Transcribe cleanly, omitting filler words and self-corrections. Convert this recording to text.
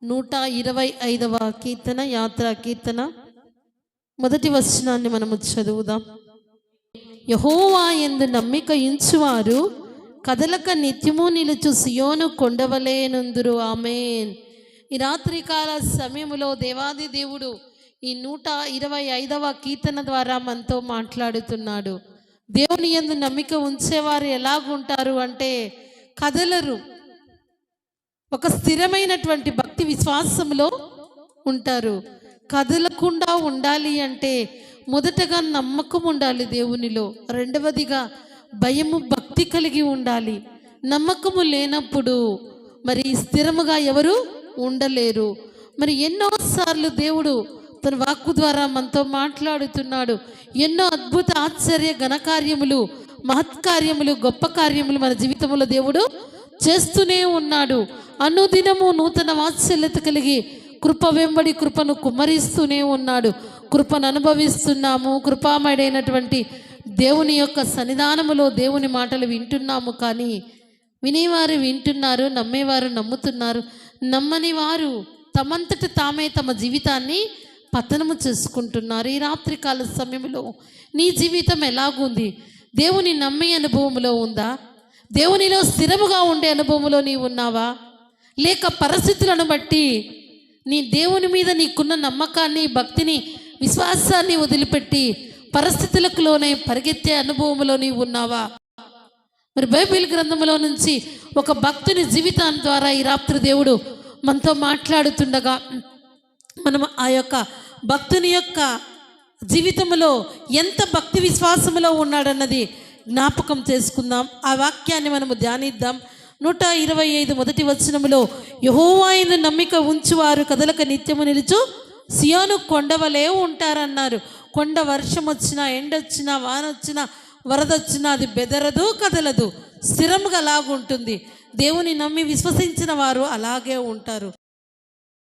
125వ కీర్తన, యాత్రా కీర్తన, మొదటి వచనాన్ని మనము చదువుదాం. యెహోవా యందు నమ్మిక ఉంచువారు కదలక నిత్యము నిలుచు సియోను కొండవలెనుందురు. ఆమేన్. ఈ రాత్రికాల సమయములో దేవాది దేవుడు ఈ 125వ కీర్తన ద్వారా మనతో మాట్లాడుతున్నాడు. దేవుని యందు నమ్మిక ఉంచేవారు ఎలాగుంటారు అంటే కదలరు. ఒక స్థిరమైనటువంటి భక్తి విశ్వాసంలో ఉంటారు. కదలకుండా ఉండాలి అంటే మొదటగా నమ్మకం ఉండాలి దేవునిలో. రెండవదిగా భయము భక్తి కలిగి ఉండాలి. నమ్మకము లేనప్పుడు మరి స్థిరముగా ఎవరు ఉండలేరు. మరి ఎన్నోసార్లు దేవుడు తన వాక్కు ద్వారా మనతో మాట్లాడుతున్నాడు. ఎన్నో అద్భుత ఆశ్చర్య ఘనకార్యములు, మహత్కార్యములు, గొప్ప కార్యములు మన జీవితంలో దేవుడు చేస్తూనే ఉన్నాడు. అనుదినము నూతన వాత్సల్యత కలిగి కృప వెంబడి కృపను కుమ్మరిస్తూనే ఉన్నాడు. కృపను అనుభవిస్తున్నాము. కృపామయుడైనటువంటి దేవుని యొక్క సన్నిధానములో దేవుని మాటలు వింటున్నాము. కానీ వినేవారు వింటున్నారు, నమ్మేవారు నమ్ముతున్నారు. నమ్మని వారు తమంతట తామే తమ జీవితాన్ని పతనము చేసుకుంటున్నారు. ఈ రాత్రికాల సమయంలో నీ జీవితం ఎలాగుంది? దేవుని నమ్మే అనుభవంలో ఉందా? దేవునిలో స్థిరముగా ఉండే అనుభవంలో నీవు ఉన్నావా? లేక పరిస్థితులను బట్టి నీ దేవుని మీద నీకున్న నమ్మకాన్ని, భక్తిని, విశ్వాసాన్ని వదిలిపెట్టి పరిస్థితులకు లోనే పరిగెత్తే అనుభవంలో నీవు ఉన్నావా? మరి బైబిల్ గ్రంథంలో నుంచి ఒక భక్తుని జీవితాన్ని ద్వారా ఈ రాత్రి దేవుడు మనతో మాట్లాడుతుండగా మనం ఆ యొక్క భక్తుని యొక్క జీవితంలో ఎంత భక్తి విశ్వాసములో ఉన్నాడన్నది జ్ఞాపకం చేసుకుందాం. ఆ వాక్యాన్ని మనము ధ్యానిద్దాం. 125 మొదటి వచనములో యెహోవా యందు నమ్మిక ఉంచువారు కదలక నిత్యము నిలుచు సియోను కొండవలే ఉంటారన్నారు. కొండ వర్షం వచ్చినా, ఎండొచ్చినా, వాన వచ్చినా, వరద వచ్చినా అది బెదరదు, కదలదు, స్థిరముగా అలాగుంటుంది. దేవుని నమ్మి విశ్వసించిన వారు అలాగే ఉంటారు.